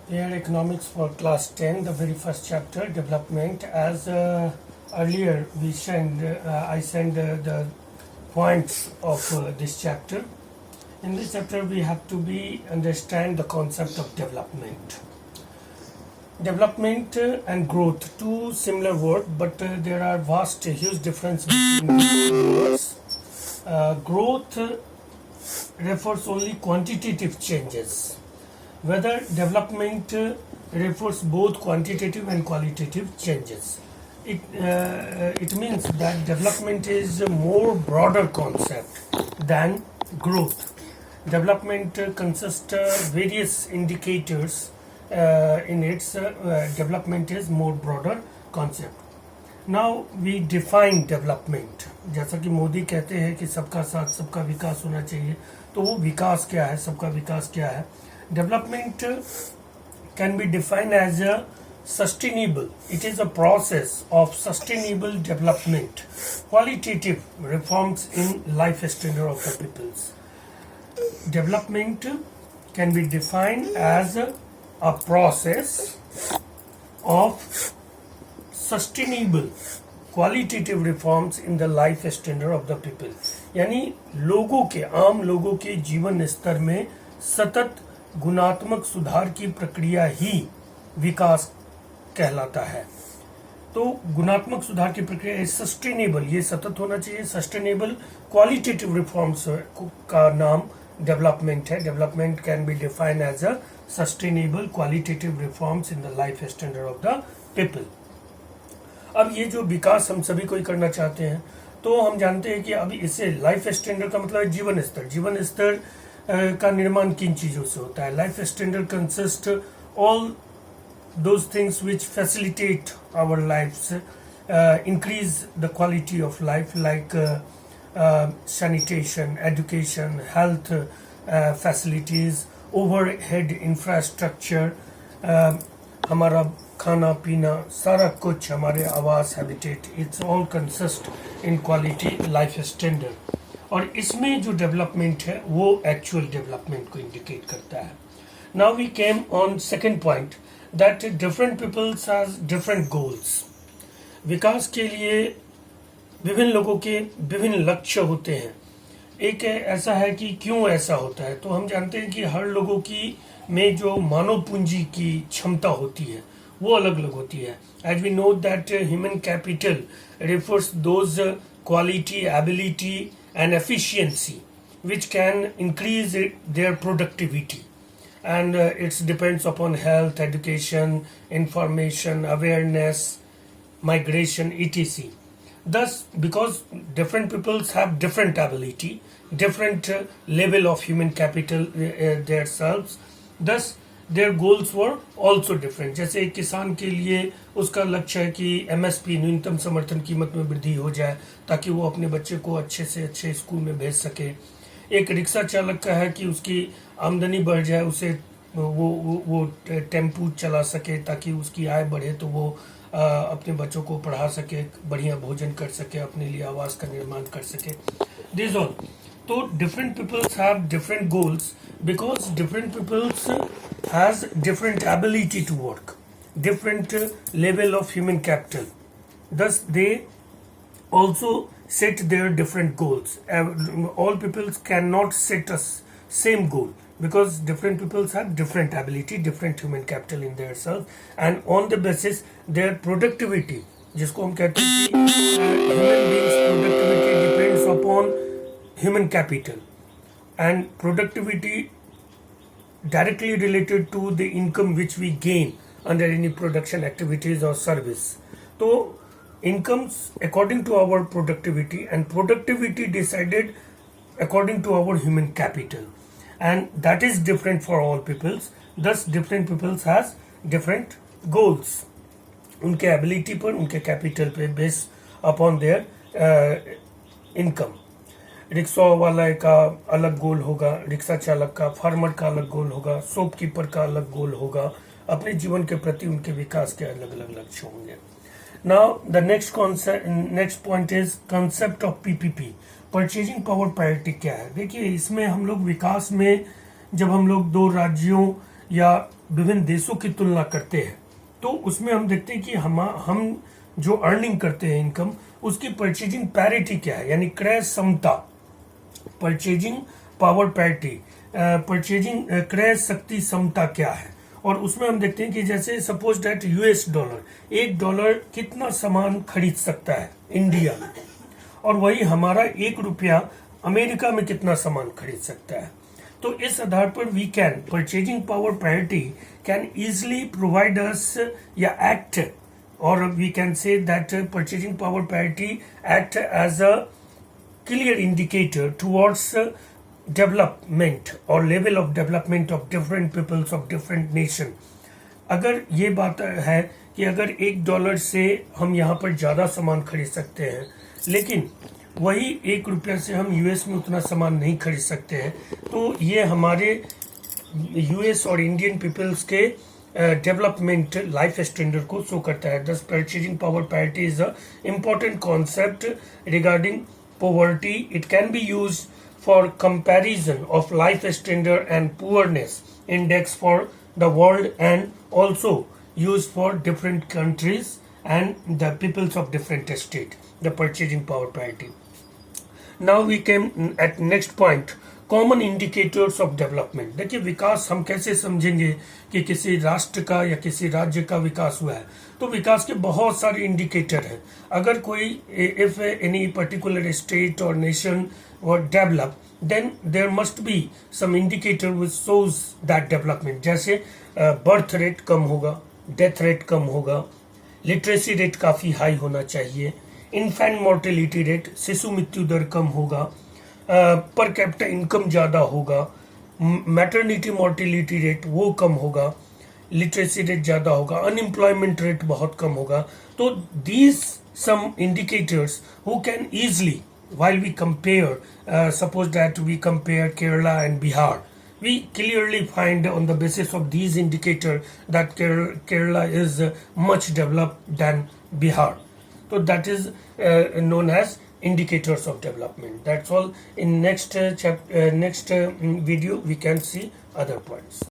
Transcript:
Here economics for class 10, the very first chapter, development. As earlier I sent the points of this chapter. In this chapter we have to understand the concept of development. Development and growth, two similar words, but there are huge difference between these two words. Growth refers only quantitative changes, whether development refers both quantitative and qualitative changes. It means that development is a more broader concept than growth. Development consists various indicators in its development is more broader concept. Now we define development. जैसा कि मोदी कहते हैं कि सबका साथ सबका विकास होना चाहिए, तो वो विकास क्या है, सबका विकास क्या है? Development can be defined as a sustainable. It is a process of sustainable development, qualitative reforms in life standard of the peoples. Development can be defined as a process of sustainable qualitative reforms in the life standard of the people. यानी लोगों के आम लोगों के जीवन स्तर में सतत गुणात्मक सुधार की प्रक्रिया ही विकास कहलाता है. तो गुणात्मक सुधार की प्रक्रिया सस्टेनेबल, ये सतत होना चाहिए. सस्टेनेबल क्वालिटेटिव रिफॉर्म्स का नाम डेवलपमेंट है. Development can be defined as a sustainable qualitative reforms in the life standard of the people. अब ये जो विकास हम सभी को ही करना चाहते हैं, तो हम जानते हैं कि अभी इससे लाइफ स्टैंडर्ड का मतलब है जीवन स्तर. जीवन स्तर का निर्माण किन चीज़ों से होता है? Life standard consist all those things which facilitate our lives, increase the quality of life, like sanitation, education, health facilities, overhead infrastructure, हमारा खाना पीना सारा कुछ, हमारे आवास, habitat, it's all consist in quality life standard. और इसमें जो डेवलपमेंट है वो एक्चुअल डेवलपमेंट को इंडिकेट करता है. Now we came on second point, that different peoples has different goals. विकास के लिए विभिन्न लोगों के विभिन्न लक्ष्य होते हैं. एक ऐसा है कि क्यों ऐसा होता है, तो हम जानते हैं कि हर लोगों की में जो मानव पूंजी की क्षमता होती है वो अलग अलग होती है. As we know that human capital refers those quality, ability and efficiency which can increase their productivity. And it depends upon health, education, information, awareness, migration, etc. Thus, because different peoples have different ability, different level of human capital themselves, thus their goals were also different. जैसे एक किसान के लिए उसका लक्ष्य है कि MSP न्यूनतम समर्थन कीमत में वृद्धि हो जाए ताकि वो अपने बच्चे को अच्छे से अच्छे स्कूल में भेज सके. एक रिक्शा चालक का है कि उसकी आमदनी बढ़ जाए, उसे वो टेम्पू चला सके ताकि उसकी आय बढ़े, तो वो अपने बच्चों को पढ़ा सके, बढ़िया भोजन कर सके, अपने लिए आवास का निर्माण कर सके. This all. तो different peoples have different goals because different peoples has different ability to work, different level of human capital. Thus they also set their different goals. All peoples cannot set a same goal because different peoples have different ability, different human capital in their self, and on the basis their productivity, जिसको हम कहते हैं कि human beings productivity depends upon human capital, and productivity directly related to the income which we gain under any production activities or service. तो incomes according to our productivity, and productivity decided according to our human capital, and that is different for all peoples. Thus different peoples has different goals. उनके ability पर, उनके capital पे based upon their income. Rickshaw वाला का अलग गोल होगा, rickshaw चालक का, फार्मर का अलग गोल होगा, शॉपकीपर का अलग गोल होगा. अपने जीवन के प्रति उनके विकास के अलग अलग लक्ष्य होंगे. Now the next point is concept of PPP, purchasing power parity क्या है. देखिए इसमें हम लोग विकास में जब हम लोग दो राज्यों या विभिन्न देशों की तुलना करते हैं तो उसमें हम देखते हैं कि हम जो अर्निंग करते हैं इनकम, उसकी परचेजिंग पैरिटी क्या है, यानी क्रय समता, परचेजिंग पावर पैरिटी, परचेजिंग क्रय शक्ति समता क्या है। और उसमें हम देखते हैं कि जैसे सपोज दैट $1 $1 कितना सामान खरीद सकता है इंडिया में, और वही हमारा ₹1 अमेरिका में कितना सामान खरीद सकता है। तो इस आधार पर we can purchasing power parity can easily provide us या एक्ट, और we can say that purchasing power parity act as a clear indicator towards development or level of development of different peoples of different nation। अगर ये बात है कि अगर $1 से हम यहाँ पर ज़्यादा सामान खरीद सकते हैं, लेकिन वही ₹1 से हम यूएस में उतना सामान नहीं खरीद सकते हैं, तो ये हमारे यूएस और इंडियन पीपल्स के डेवलपमेंट लाइफ स्टैंडर्ड को शो करता है। दस purchasing power parity is a important concept regarding poverty. It can be used for comparison of life standard and poorness index for the world, and also used for different countries and the peoples of different state, the purchasing power parity. Now we came at next point, common indicators of development. देखिए विकास हम कैसे समझेंगे कि किसी राष्ट्र का या किसी राज्य का विकास हुआ है, तो विकास के बहुत सारे इंडिकेटर हैं। अगर कोई इफ एनी पर्टिकुलर स्टेट और नेशन और develop, then there must be some indicator which shows that development. जैसे बर्थ रेट कम होगा, डेथ रेट कम होगा, लिटरेसी रेट काफ़ी हाई होना चाहिए, इन्फेंट मोर्टेलिटी रेट शिशु मृत्यु दर कम होगा, पर कैपिटा इनकम ज़्यादा होगा, मैटरनिटी मोर्टेलिटी रेट वो कम होगा, लिटरेसी रेट ज़्यादा होगा, अनएम्प्लॉयमेंट रेट बहुत कम होगा। तो these some indicators who can easily while we compare, suppose that we compare Kerala and Bihar, we clearly find on the basis of these indicators that Kerala is much developed than Bihar. So that is known as indicators of development. That's all. In next video we can see other points.